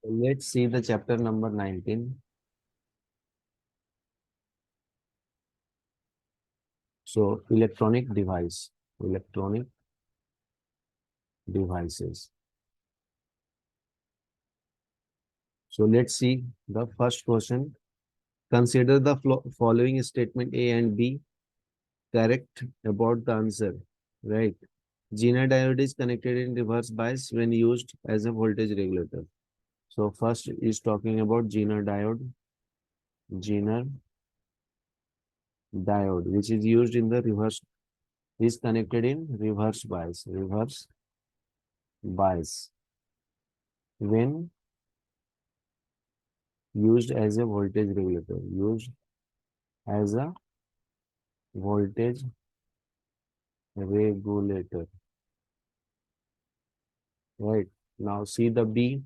Let's see the chapter number 19. So electronic devices. So let's see the first question. Consider the following statement A and B correct about the answer. Right. Zener diode is connected in reverse bias when used as a voltage regulator. So first is talking about Zener diode, which is used in the reverse, is connected in reverse bias when used as a voltage regulator, as a voltage regulator. Right. Now see the B.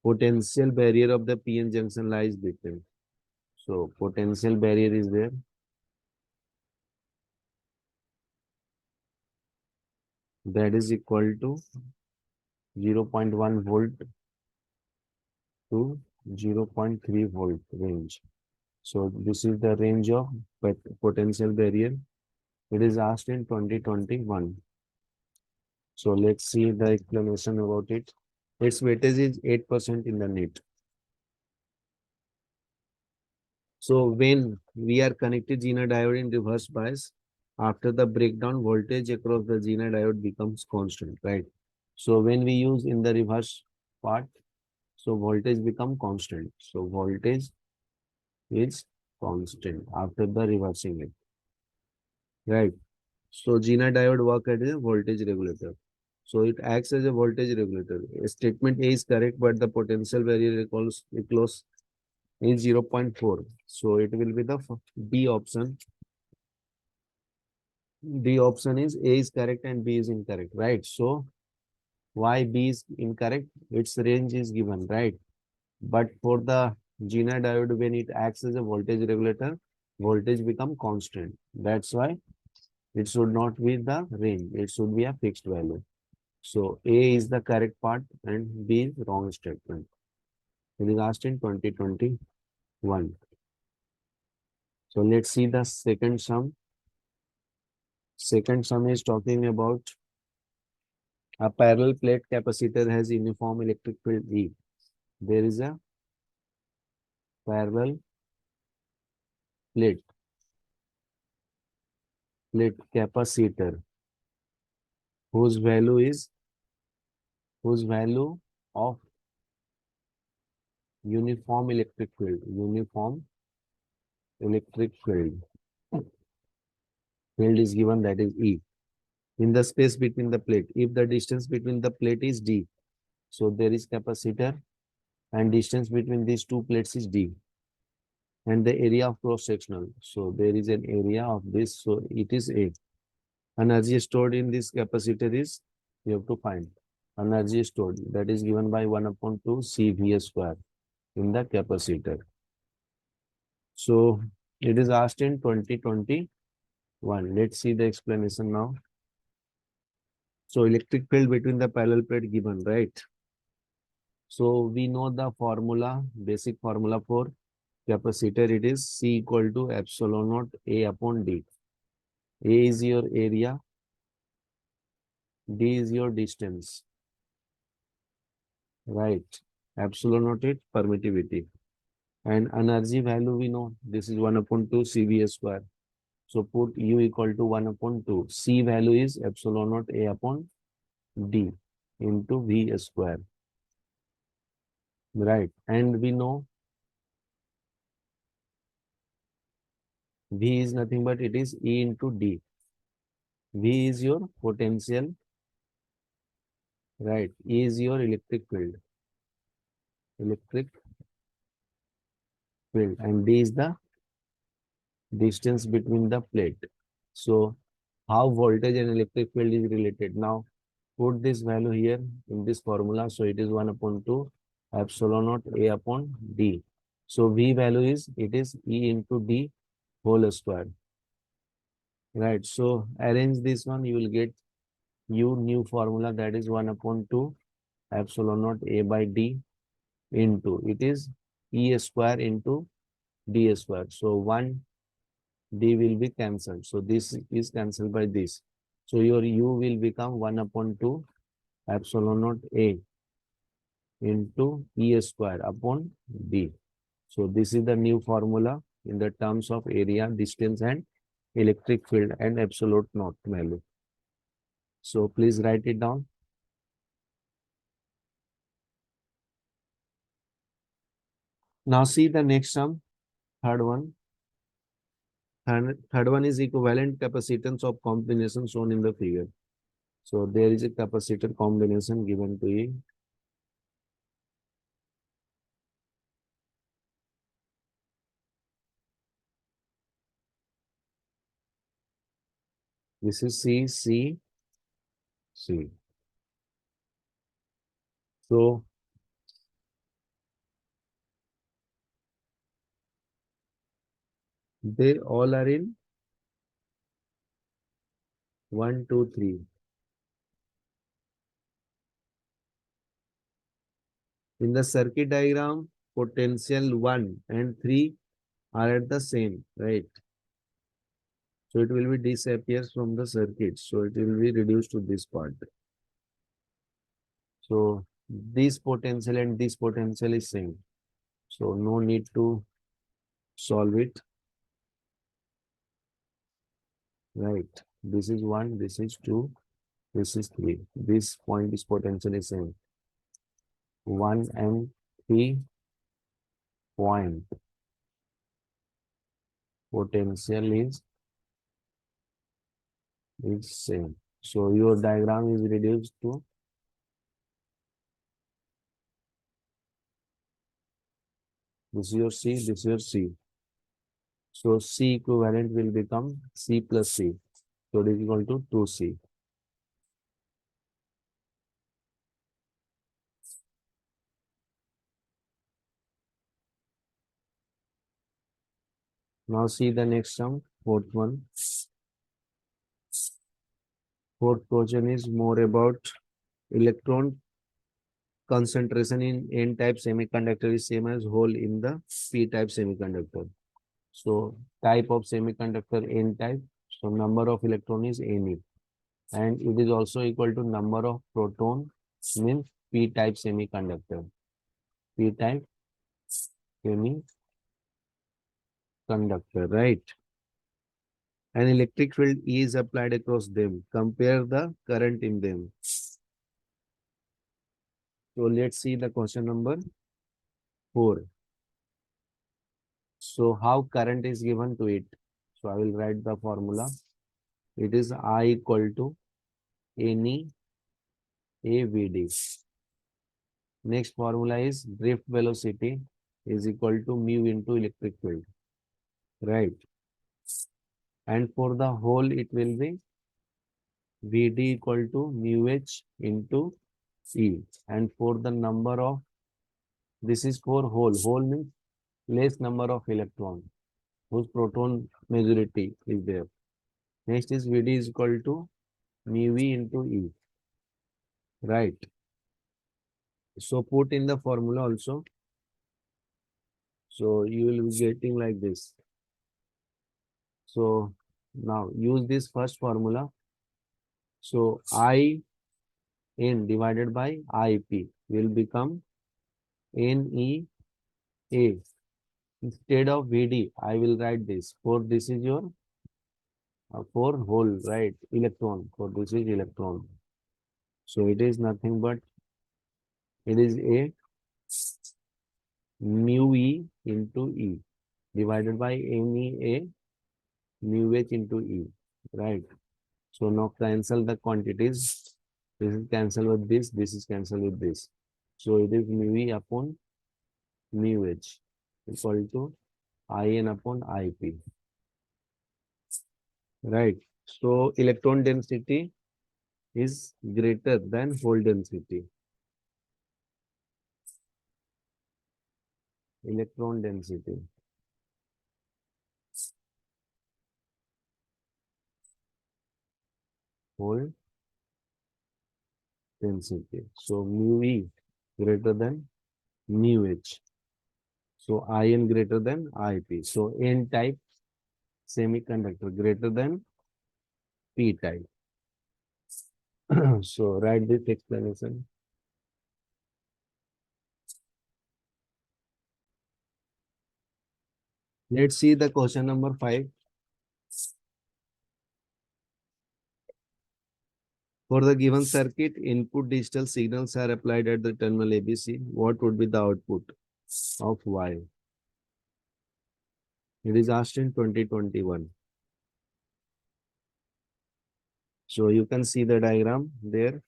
Potential barrier of the PN junction lies between. So potential barrier is there. That is equal to 0.1 volt to 0.3 volt range. So this is the range of potential barrier. It is asked in 2021. So let's see the explanation about it. Its weightage is 8% in the NEET. So when we are connected Zener diode in reverse bias, after the breakdown, voltage across the Zener diode becomes constant, right? So when we use in the reverse part, so voltage become constant. So voltage is constant after the reversing it, right? So Zener diode work as a voltage regulator. So it acts as a voltage regulator. Statement A is correct, but the potential barrier equals is 0.4. So it will be the B option. D option is A is correct and B is incorrect, right? So why B is incorrect? Its range is given, right? But for the Zener diode, when it acts as a voltage regulator, voltage become constant. That's why it should not be the range. It should be a fixed value. So A is the correct part and B is wrong statement. It is asked in 2021. So let's see the second sum. Second sum is talking about a parallel plate capacitor has uniform electric field E. There is a parallel plate capacitor whose value of uniform electric field is given, that is E, in the space between the plate. If the distance between the plate is D, so there is capacitor and distance between these two plates is D, and the area of cross sectional, so there is an area of this, so it is A. Energy stored in this capacitor is, you have to find energy stored, that is given by 1/2 CV square in the capacitor. So it is asked in 2021. Let's see the explanation now. So electric field between the parallel plate given, right? So we know the formula, basic formula for capacitor. It is C equal to epsilon naught A upon D. A is your area, D is your distance, right? Epsilon naught is permittivity. And energy value we know, this is 1/2 CV square. So put U equal to 1/2. C value is epsilon naught A upon D into V square. Right. And we know V is nothing but it is E into D. V is your potential. Right. E is your electric field. And D is the distance between the plate. So how voltage and electric field is related? Now put this value here in this formula. So it is 1/2 epsilon naught A upon D. So V value is, it is E into D whole square. Right. So arrange this one, you will get U new formula, that is 1/2 epsilon naught A by D into, it is E square into D square. So 1 D will be cancelled. So this is cancelled by this. So your U will become 1 upon 2 epsilon naught A into E square upon D. So this is the new formula in the terms of area, distance and electric field and absolute naught value. So please write it down. Now see the next sum, third one. Third one is equivalent capacitance of combination shown in the figure. So there is a capacitor combination given to you. This is C, C, C. So they all are in 1, 2, 3. In the circuit diagram, potential 1 and 3 are at the same, right? So it will be disappears from the circuit. So it will be reduced to this part. So this potential and this potential is same. So no need to solve it. Right. This is 1, this is 2, this is 3. This point is potentially same. 1 and 3 point. Potential is same. So your diagram is reduced to this is your C, this is your C. So C equivalent will become C plus C. So it is equal to 2C. Now see the next sum, fourth one. Fourth question is more about electron concentration in N-type semiconductor is same as hole in the P-type semiconductor. So type of semiconductor N-type. So number of electron is Ne. And it is also equal to number of proton means P-type semiconductor. P-type semiconductor, right? An electric field is applied across them. Compare the current in them. So let's see the question number 4. So how current is given to it? So I will write the formula. It is I equal to Ne AVD. Next formula is drift velocity is equal to mu into electric field. Right. And for the hole, it will be Vd equal to mu h into E. And for the number of, this is for hole. Hole means less number of electron, whose proton majority is there. Next is Vd is equal to mu V into E. Right. So put in the formula also. So you will be getting like this. So now use this first formula. So I N divided by IP will become NEA. Instead of VD, I will write this. For this is your for hole, right? Electron. For this is electron. So it is nothing but it is a mu E into E divided by NEA mu H into E, right? So now cancel the quantities. This is cancelled with this. This is cancelled with this. So it is mu E upon mu H equal to IN upon IP. Right. So electron density is greater than hole density. Electron density. Hole density. So mu E greater than mu h. So IN greater than IP. So N type semiconductor greater than P type. So write this explanation. Let's see the question number 5. For the given circuit, input digital signals are applied at the terminal ABC. What would be the output of Y? It is asked in 2021. So you can see the diagram there.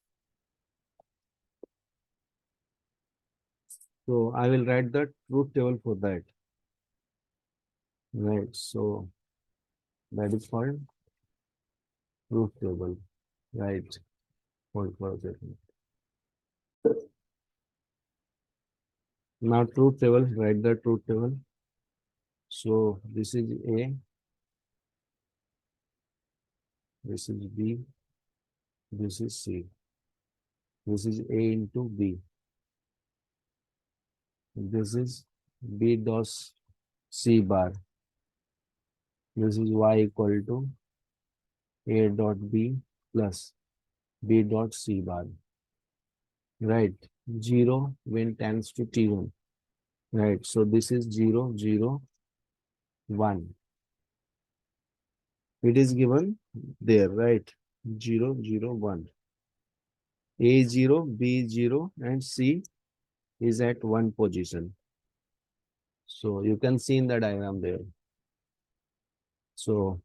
So I will write the truth table for that. Right. So that is called truth table. Right. Hold for a second. Now truth table, write the truth table. So this is A, this is B, this is C. This is A into B. This is B dot C bar. This is Y equal to A dot B plus B dot C bar. Right. 0 when tends to T1. Right. So this is 0, 0, 1. It is given there, right? 0, 0, 1. A 0, B 0, and C is at 1 position. So you can see in the diagram there. So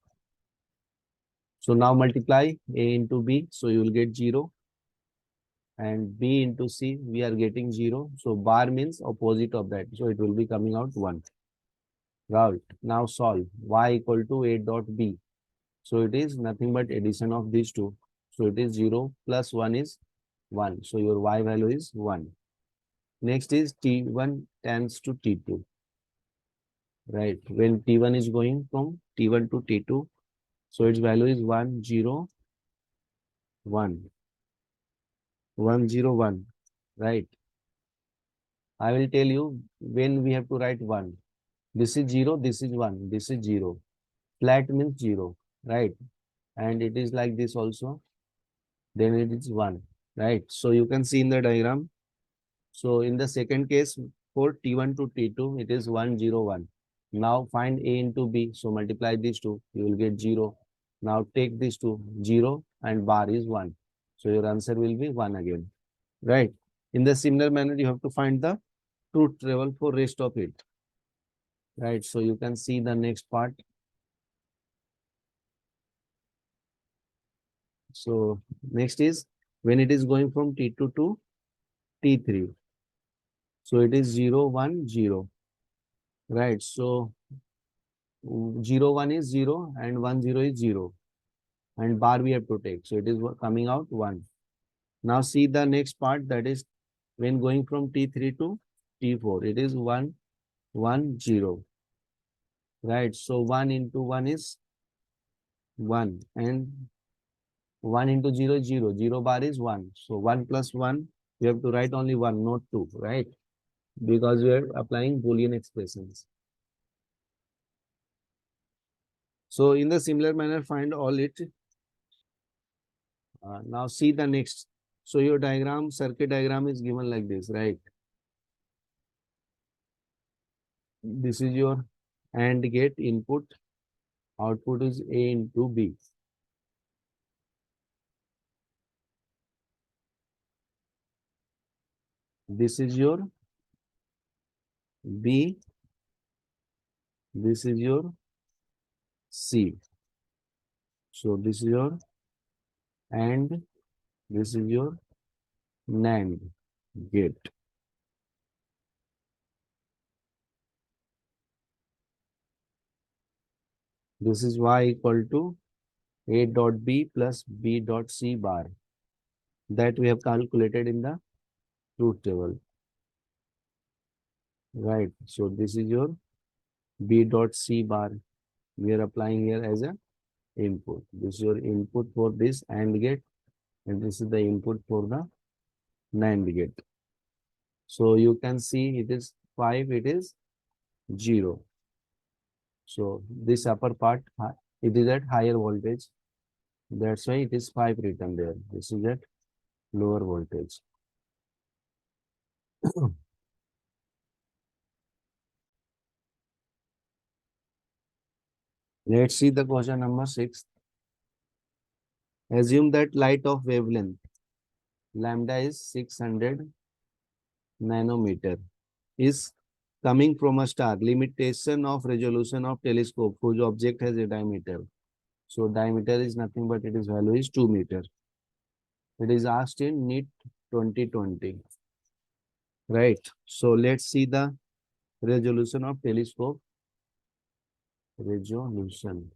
now multiply A into B, so you will get 0. And B into C, we are getting 0. So bar means opposite of that. So it will be coming out 1. Right. Now solve. Y equal to A dot B. So it is nothing but addition of these two. So it is 0 plus 1 is 1. So your Y value is 1. Next is T1 tends to T2. Right. When T1 is going from T1 to T2, so its value is 1, 0, 1. 1, 0, 1. Right. I will tell you when we have to write 1. This is 0, this is 1, this is 0. Flat means 0. Right. And it is like this also. Then it is 1. Right. So you can see in the diagram. So in the second case, for T1 to T2, it is 1, 0, 1. Now find A into B. So multiply these two, you will get 0. Now take these two, 0 and bar is 1. So your answer will be 1 again. Right. In the similar manner, you have to find the truth table for rest of it. Right. So you can see the next part. So next is when it is going from T2 to T3. So it is 0, 1, 0. Right. So 0, 1 is 0 and 1, 0 is 0. And bar we have to take. So it is coming out 1. Now see the next part, that is when going from T3 to T4. It is 1, 1, 0. Right. So 1 into 1 is 1. And 1 into 0 is 0. 0 bar is 1. So 1 plus 1, you have to write only 1, not 2. Right. Because we are applying Boolean expressions. So in the similar manner, find all it. Now see the next. So your diagram, circuit diagram is given like this, right? This is your AND gate input. Output is A into B. This is your B. This is your C. So this is your AND. This is your NAND gate. This is Y equal to A dot B plus B dot C bar. That we have calculated in the truth table. Right. So this is your B dot C bar. We are applying here as a input. This is your input for this AND gate, and this is the input for the NAND gate. So you can see it is 5, it is 0. So this upper part, it is at higher voltage. That's why it is 5 written there. This is at lower voltage. Let's see the question number 6. Assume that light of wavelength lambda is 600 nanometer is coming from a star. Limitation of resolution of telescope whose object has a diameter. So diameter is nothing but its value is 2 meter. It is asked in NEET 2020. Right. So let's see the resolution of telescope. Resolution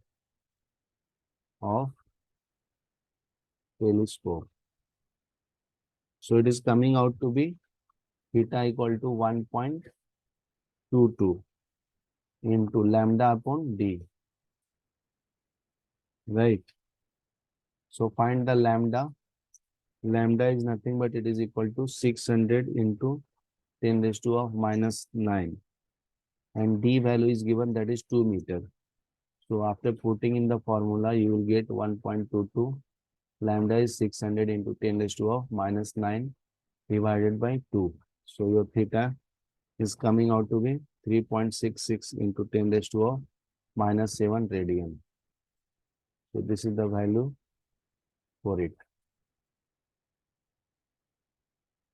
of telescope. So it is coming out to be theta equal to 1.22 into lambda upon d. Right. So find the lambda. Lambda is nothing but it is equal to 600 into 10 raised to of minus 9. And d value is given, that is 2 meter. So after putting in the formula, you will get 1.22. Lambda is 600 into 10 raised to of minus 9 divided by 2. So your theta is coming out to be 3.66 into 10 raised to of minus 7 radian. So this is the value for it.